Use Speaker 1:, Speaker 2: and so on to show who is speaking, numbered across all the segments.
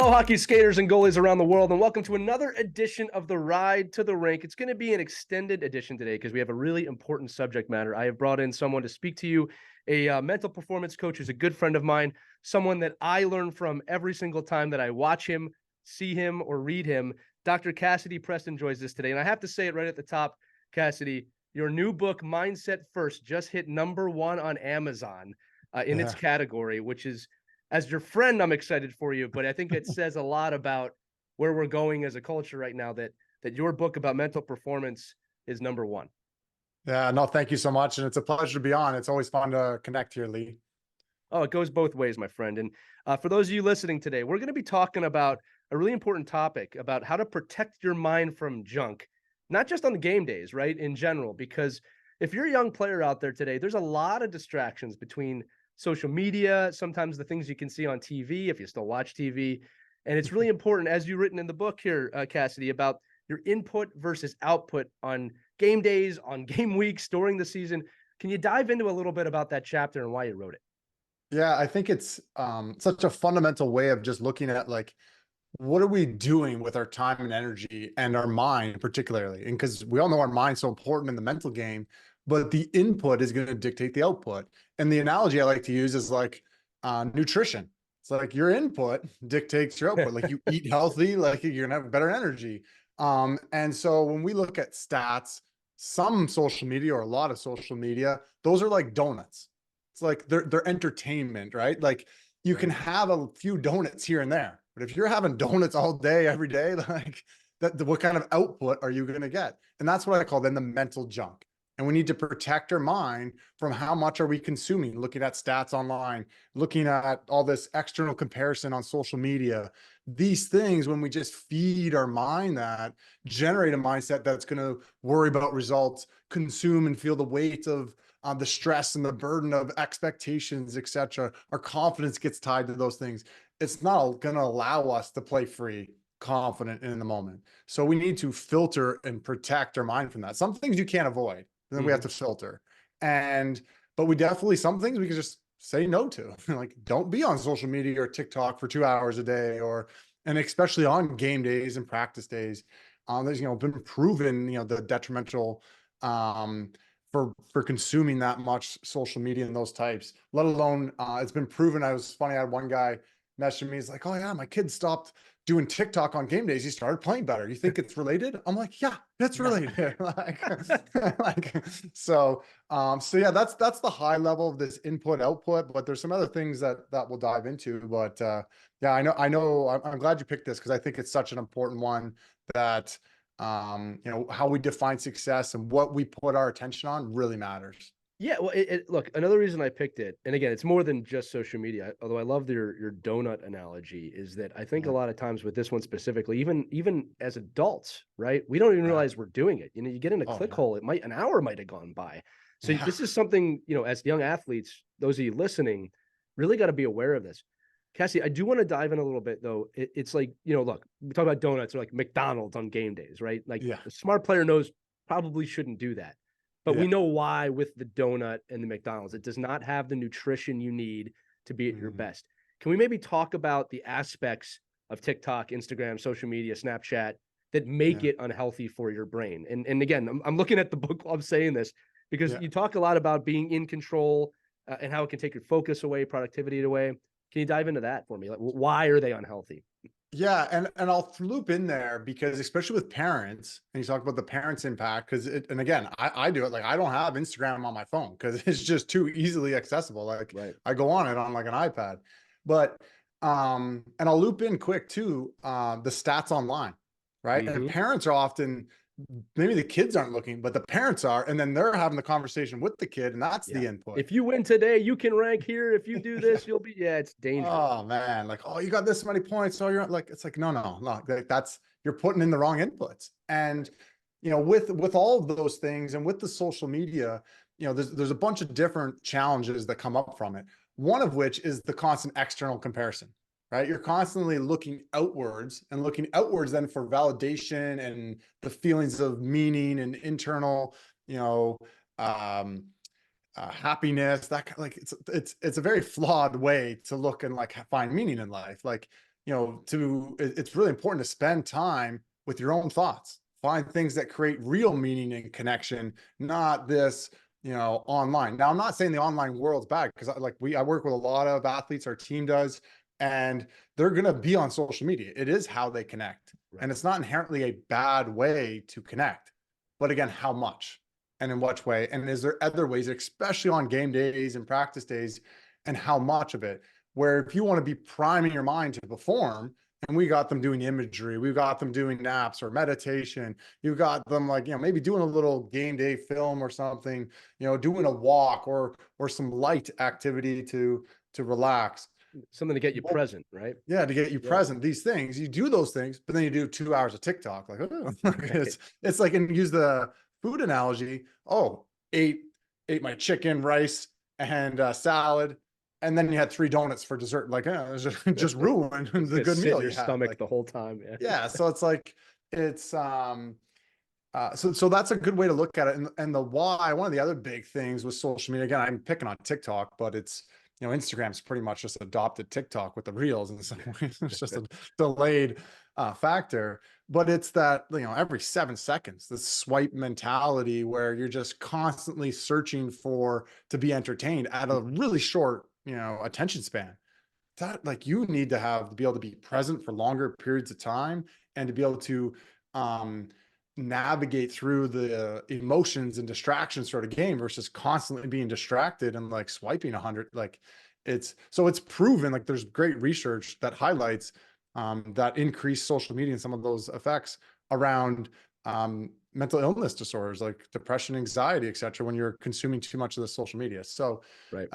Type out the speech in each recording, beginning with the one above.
Speaker 1: Hello, hockey skaters and goalies around the world, and welcome to another edition of the Ride to the Rink. It's going to be an extended edition today because we have a really important subject matter. I have brought in someone to speak to you, a mental performance coach who's a good friend of mine, someone that I learn from every single time that I watch him, see him, or read him. Dr. Cassidy Preston joins us today, and I have to say it right at the top, Cassidy, your new book, Mindset First, just hit #1 on Amazon in its category, which is, as your friend, I'm excited for you, but I think it says a lot about where we're going as a culture right now that your book about mental performance is #1.
Speaker 2: Yeah, no, thank you so much. And it's a pleasure to be on. It's always fun to connect here, Lee.
Speaker 1: Oh, it goes both ways, my friend. And for those of you listening today, we're going to be talking about a really important topic about how to protect your mind from junk, not just on the game days, right? In general, because if you're a young player out there today, there's a lot of distractions between social media, sometimes the things you can see on TV, if you still watch TV. And it's really important, as you've written in the book here, Cassidy, about your input versus output on game days, on game weeks, during the season. Can you dive into a little bit about that chapter and why you wrote it?
Speaker 2: Yeah, I think it's such a fundamental way of just looking at like, what are we doing with our time and energy and our mind particularly? And because we all know our mind's so important in the mental game, but the input is going to dictate the output. And the analogy I like to use is like nutrition. It's like your input dictates your output. Like you eat healthy, like you're gonna have better energy. And so when we look at stats, some social media or a lot of social media, those are like donuts. It's like they're entertainment, right? Like you can have a few donuts here and there, but if you're having donuts all day, every day, like that, what kind of output are you going to get? And that's what I call then the mental junk. And we need to protect our mind from how much are we consuming, looking at stats online, looking at all this external comparison on social media. These things, when we just feed our mind that, generate a mindset that's going to worry about results, consume and feel the weight of the stress and the burden of expectations, etc. Our confidence gets tied to those things. It's not going to allow us to play free, confident in the moment. So we need to filter and protect our mind from that. Some things you can't avoid, and then we have to filter. But we definitely, some things we can just say no to. Like, don't be on social media or TikTok for 2 hours a day, and especially on game days and practice days. There's, been proven, the detrimental for consuming that much social media and those types, let alone it's been proven. I was funny. I had one guy messaging me. He's like, "Oh yeah, my kid stopped doing TikTok on game days. He started playing better. You think it's related?" I'm like, "Yeah, that's related." So yeah, that's the high level of this input output, but there's some other things that we'll dive into. But yeah, I'm glad you picked this because I think it's such an important one that how we define success and what we put our attention on really matters.
Speaker 1: Yeah, well, look, another reason I picked it, and again, it's more than just social media. Although I love your donut analogy, is that I think a lot of times with this one specifically, even as adults, right? We don't even realize we're doing it. You get in a click hole, an hour might have gone by. So this is something, as young athletes, those of you listening, really got to be aware of this. Cassie, I do want to dive in a little bit though. It's like, look, we talk about donuts or like McDonald's on game days, right? Like a smart player knows probably shouldn't do that. But we know why with the donut and the McDonald's. It does not have the nutrition you need to be at your best. Can we maybe talk about the aspects of TikTok, Instagram, social media, Snapchat that make it unhealthy for your brain? And again, I'm looking at the book while I'm saying this because you talk a lot about being in control and how it can take your focus away, productivity away. Can you dive into that for me? Like, why are they unhealthy?
Speaker 2: Yeah, and I'll loop in there because especially with parents, and you talk about the parents' impact, because and again, I do it, like I don't have Instagram on my phone because it's just too easily accessible. Like I go on it on like an iPad. But and I'll loop in quick too, the stats online, right? And parents are often, maybe the kids aren't looking, but the parents are, and then they're having the conversation with the kid, and that's the input.
Speaker 1: If you win today, you can rank here. If you do this, you'll be, it's dangerous.
Speaker 2: Oh man, like, oh, you got this many points. So you're like, it's like, no, like that's, you're putting in the wrong inputs. And with all of those things and with the social media, there's a bunch of different challenges that come up from it. One of which is the constant external comparison, right? You're constantly looking outwards then for validation and the feelings of meaning and internal, happiness. That like it's a very flawed way to look and like find meaning in life. Like it's really important to spend time with your own thoughts, find things that create real meaning and connection, not this, online. Now, I'm not saying the online world's bad, because I work with a lot of athletes, our team does, and they're going to be on social media. It is how they connect.
Speaker 1: Right.
Speaker 2: And it's not inherently a bad way to connect. But again, how much and in what way? And is there other ways, especially on game days and practice days, and how much of it? Where if you want to be priming your mind to perform, and we got them doing imagery, we've got them doing naps or meditation, you've got them maybe doing a little game day film or something, doing a walk or some light activity to relax.
Speaker 1: Something to get you present, right?
Speaker 2: Yeah, to get you present. These things, you do those things, but then you do 2 hours of TikTok. Like, oh, it's like, and use the food analogy. Oh, ate my chicken, rice, and salad, and then you had 3 donuts for dessert. Like, just ruined the good meal
Speaker 1: your
Speaker 2: you had.
Speaker 1: stomach
Speaker 2: Like,
Speaker 1: the whole time.
Speaker 2: yeah. So it's like, so that's a good way to look at it. And the why, one of the other big things with social media, again, I'm picking on TikTok, but it's, Instagram's pretty much just adopted TikTok with the reels in some ways. It's just a delayed factor, but it's that, every 7 seconds, this swipe mentality where you're just constantly searching to be entertained at a really short, attention span. That, like, you need to be able to be present for longer periods of time, and to be able to navigate through the emotions and distractions throughout a game, versus constantly being distracted and like swiping 100. Like, it's proven, like, there's great research that highlights that increased social media and some of those effects around mental illness disorders like depression, anxiety, etc., when you're consuming too much of the social media. So
Speaker 1: right.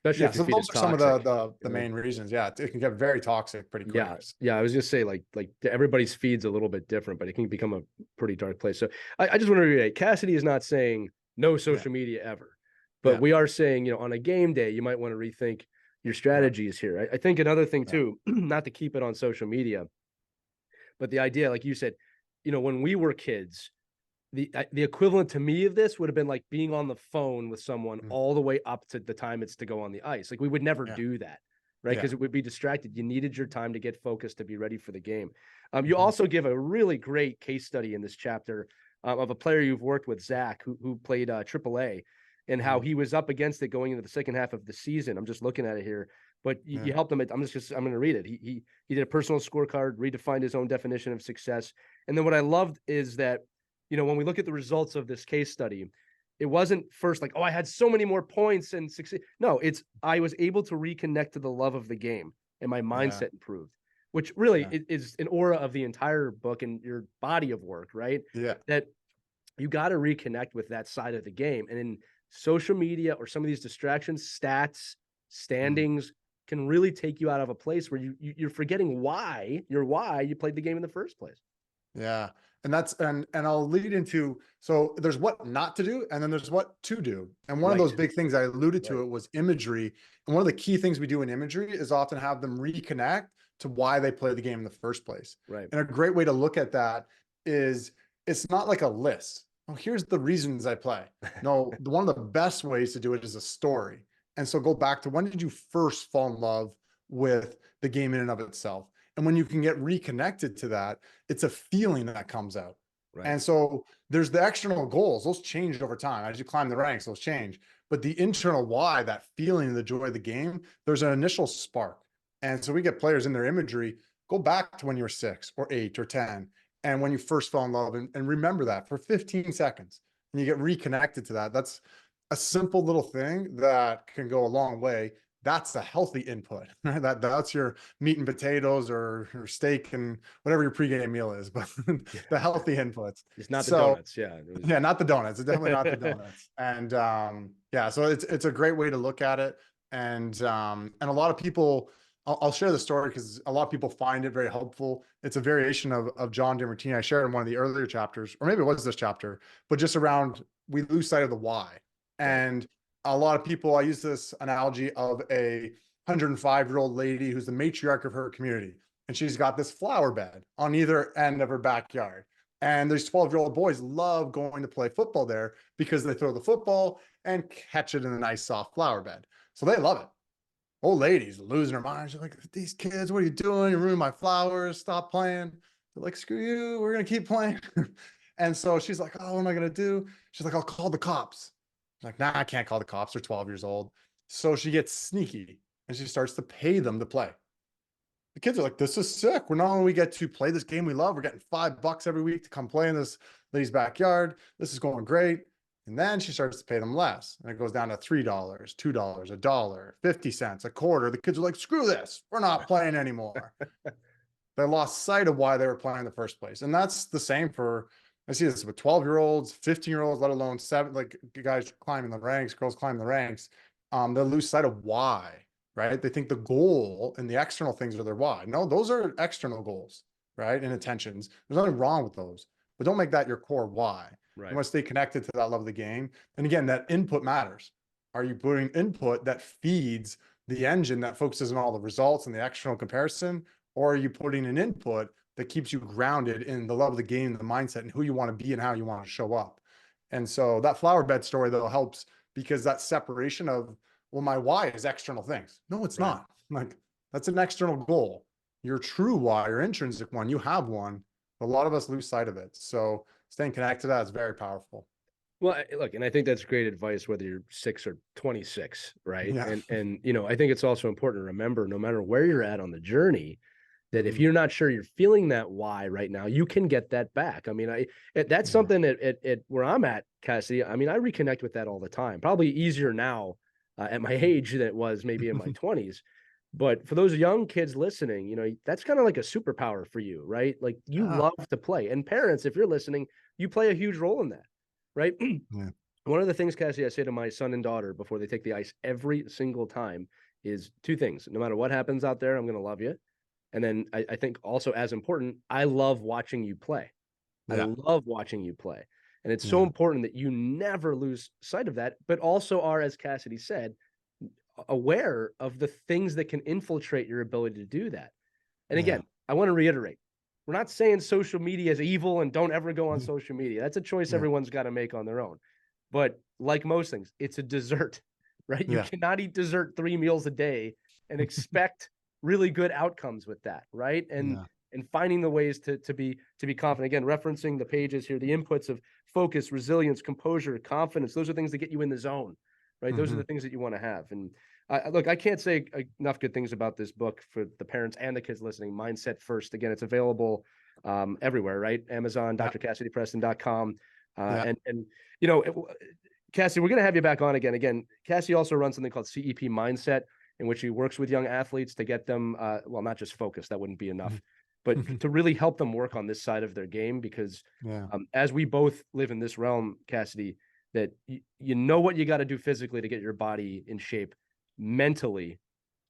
Speaker 1: Especially if
Speaker 2: so
Speaker 1: your feed
Speaker 2: those
Speaker 1: is
Speaker 2: are some of
Speaker 1: toxic,
Speaker 2: the main reasons. Yeah, it can get very toxic pretty quick.
Speaker 1: Yeah. I was just say, like everybody's feed's a little bit different, but it can become a pretty dark place. So I just want to reiterate, Cassidy is not saying no social media ever, but we are saying, on a game day, you might want to rethink your strategies here. I think another thing too, not to keep it on social media, but the idea, like you said, when we were kids, the equivalent to me of this would have been like being on the phone with someone all the way up to the time it's to go on the ice. Like, we would never do that, right? Because it would be distracted. You needed your time to get focused, to be ready for the game. You also give a really great case study in this chapter of a player you've worked with, Zach, who played AAA, and how he was up against it going into the second half of the season. I'm just looking at it here, but you helped him. I'm going to read it. He did a personal scorecard, redefined his own definition of success. And then what I loved is that, when we look at the results of this case study, it wasn't first like, oh, I had so many more points and succeed. No, it's, I was able to reconnect to the love of the game, and my mindset improved, which really is an aura of the entire book and your body of work, right?
Speaker 2: Yeah.
Speaker 1: That you got to reconnect with that side of the game. And in social media or some of these distractions, stats, standings can really take you out of a place where you're forgetting why you played the game in the first place.
Speaker 2: Yeah. And and I'll lead into, so there's what not to do, and then there's what to do. And one of those big things I alluded to it was imagery. And one of the key things we do in imagery is often have them reconnect to why they play the game in the first place.
Speaker 1: Right.
Speaker 2: And a great way to look at that is, it's not like a list. Oh, here's the reasons I play. No, one of the best ways to do it is a story. And so go back to, when did you first fall in love with the game in and of itself? And when you can get reconnected to that, it's a feeling that comes out. Right. And so there's the external goals. Those change over time. As you climb the ranks, those change. But the internal why, that feeling, the joy of the game, there's an initial spark. And so we get players in their imagery, go back to when you were 6 or 8 or 10, and when you first fell in love, and remember that for 15 seconds. And you get reconnected to that. That's a simple little thing that can go a long way. That's a healthy input, right? That's your meat and potatoes or your steak and whatever your pregame meal is, but the healthy inputs.
Speaker 1: It's not the donuts. Yeah.
Speaker 2: Yeah. Not the donuts. It's definitely not the donuts. And yeah, so it's a great way to look at it. And a lot of people, I'll share the story because a lot of people find it very helpful. It's a variation of John DeMartini I shared in one of the earlier chapters, or maybe it was this chapter, but just around, we lose sight of the why. And a lot of people, I use this analogy of a 105-year-old lady who's the matriarch of her community. And she's got this flower bed on either end of her backyard. And these 12-year-old boys love going to play football there because they throw the football and catch it in a nice soft flower bed. So they love it. old lady's losing her mind. She's like, these kids, what are you doing? You're ruining my flowers. Stop playing. They're like, screw you. We're going to keep playing. And so she's like, oh, what am I going to do? She's like, I'll call the cops. She's like, nah, I can't call the cops. They're 12 years old. So she gets sneaky and she starts to pay them to play. The kids are like, this is sick. We're not only we get to play this game we love, we're getting $5 every week to come play in this lady's backyard. This is going great. And then she starts to pay them less. And it goes down to $3, $2, a dollar, 50 cents, a quarter. The kids are like, screw this. We're not playing anymore. They lost sight of why they were playing in the first place. And that's the same for, I see this with 12-year-olds, 15-year-olds, let alone like guys climbing the ranks, girls climbing the ranks. They'll lose sight of why, right? They think the goal and the external things are their why. No, those are external goals, right? And intentions. There's nothing wrong with those, but don't make that your core why.
Speaker 1: Right.
Speaker 2: You want to stay connected to that love of the game. And again, that input matters. Are you putting input that feeds the engine that focuses on all the results and the external comparison? Or are you putting an input that keeps you grounded in the love of the game, the mindset, and who you want to be and how you want to show up? And so that flower bed story, though, helps because that separation of, well, my why is external things. No, it's not. Like, that's an external goal. Your true why, your intrinsic one, you have one. A lot of us lose sight of it. So staying connected to that is very powerful.
Speaker 1: Well, look, and I think that's great advice, whether you're 6 or 26, right?
Speaker 2: Yeah.
Speaker 1: And I think it's also important to remember, no matter where you're at on the journey, that if you're not sure you're feeling that why right now, you can get that back. I mean, that's something at where I'm at, Cassie. I mean, I reconnect with that all the time. Probably easier now at my age than it was maybe in my 20s. But for those young kids listening, that's kind of like a superpower for you, right? Like you love to play. And parents, if you're listening, you play a huge role in that, right?
Speaker 2: Yeah.
Speaker 1: One of the things, Cassie, I say to my son and daughter before they take the ice every single time is 2 things. No matter what happens out there, I'm going to love you. And then I think also as important, I love watching you play. I love watching you play. And it's so important that you never lose sight of that, but also are, as Cassidy said, aware of the things that can infiltrate your ability to do that. And again, I want to reiterate, we're not saying social media is evil and don't ever go on social media. That's a choice everyone's got to make on their own. But like most things, it's a dessert, right? You cannot eat dessert 3 meals a day and expect really good outcomes with that, right? And finding the ways to be confident. Again, referencing the pages here, the inputs of focus, resilience, composure, confidence. Those are things that get you in the zone, right? Those are the things that you want to have. And look, I can't say enough good things about this book for the parents and the kids listening. Mindset First. Again, it's available everywhere, right? Amazon, drcassidypreston.com. And Cassie, we're going to have you back on again. Again, Cassie also runs something called CEP Mindset, in which he works with young athletes to get them, well, not just focused, that wouldn't be enough, but to really help them work on this side of their game. Because as we both live in this realm, Cassidy, that you know what you got to do physically to get your body in shape. Mentally,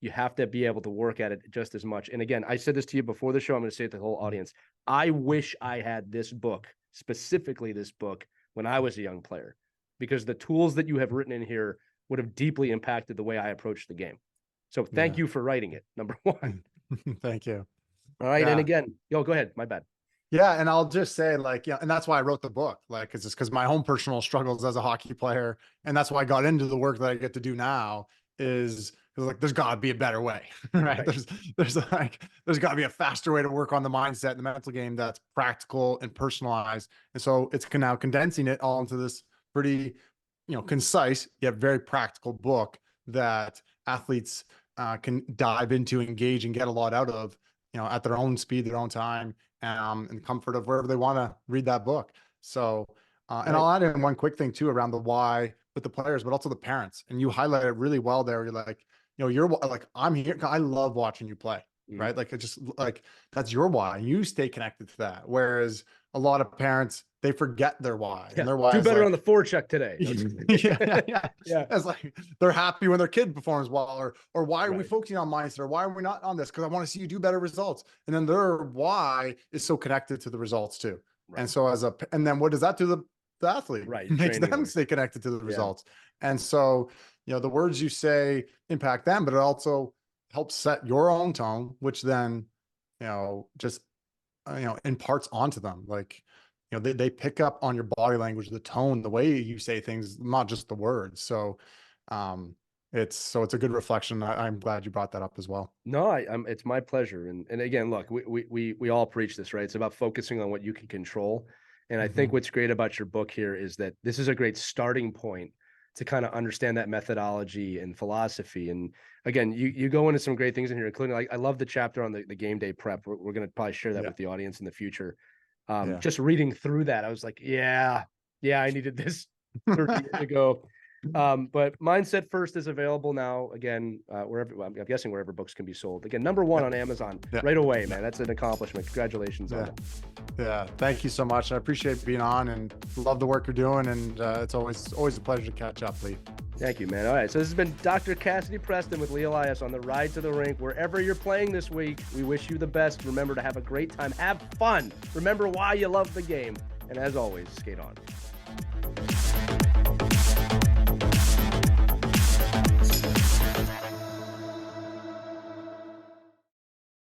Speaker 1: you have to be able to work at it just as much. And again, I said this to you before the show. I'm going to say it to the whole audience. I wish I had this book, specifically this book, when I was a young player, because the tools that you have written in here would have deeply impacted the way I approached the game. So thank you for writing it, number one.
Speaker 2: Thank you.
Speaker 1: All right. And again, go ahead. My bad.
Speaker 2: Yeah. And I'll just say, like, and that's why I wrote the book. Like, it's just because my own personal struggles as a hockey player. And that's why I got into the work that I get to do now is like, there's gotta be a better way, right? There's gotta be a faster way to work on the mindset and the mental game that's practical and personalized. And so it's now condensing it all into this pretty, concise yet very practical book that athletes can dive into, engage, and get a lot out of, at their own speed, their own time, and comfort of wherever they want to read that book. So, and I'll add in one quick thing too around the why with the players, but also the parents. And you highlight it really well there. You're like, you're like, I'm here. I love watching you play, right? Like, it's just like, that's your why. You stay connected to that. Whereas a lot of parents, they forget their why. And their why
Speaker 1: do
Speaker 2: is
Speaker 1: better
Speaker 2: like,
Speaker 1: on the forecheck today.
Speaker 2: It's like they're happy when their kid performs well, or why are we focusing on mindset, or why are we not on this? Because I want to see you do better results. And then their why is so connected to the results too. And so and then what does that do to the athlete?
Speaker 1: Right.
Speaker 2: It makes them stay connected to the results. And so, the words you say impact them, but it also helps set your own tone, which then, just, imparts onto them. Like, they pick up on your body language, the tone, the way you say things, not just the words. So, It's a good reflection. I'm glad you brought that up as well.
Speaker 1: No, it's my pleasure. And again, look, we all preach this, right? It's about focusing on what you can control. And I think
Speaker 2: Mhm.
Speaker 1: what's great about your book here is that this is a great starting point to kind of understand that methodology and philosophy. And again, you go into some great things in here, including like I love the chapter on the game day prep. We're going to probably share that
Speaker 2: Yeah,
Speaker 1: with the audience in the future.
Speaker 2: yeah.
Speaker 1: Just reading through that, I was like, yeah, I needed this 30 years ago. But Mindset First is available now. Again, wherever, well, I'm guessing wherever books can be sold. Again, #1
Speaker 2: Yep.
Speaker 1: on Amazon
Speaker 2: Yeah.
Speaker 1: right away, man. That's an accomplishment. Congratulations on
Speaker 2: Yeah.
Speaker 1: it.
Speaker 2: Yeah. Thank you so much. I appreciate being on and love the work you're doing. And it's always a pleasure to catch up, Lee.
Speaker 1: Thank you, man. All right, so this has been Dr. Cassidy Preston with Lee Elias on the Ride to the Rink. Wherever you're playing this week, we wish you the best. Remember to have a great time. Have fun. Remember why you love the game. And as always, skate on.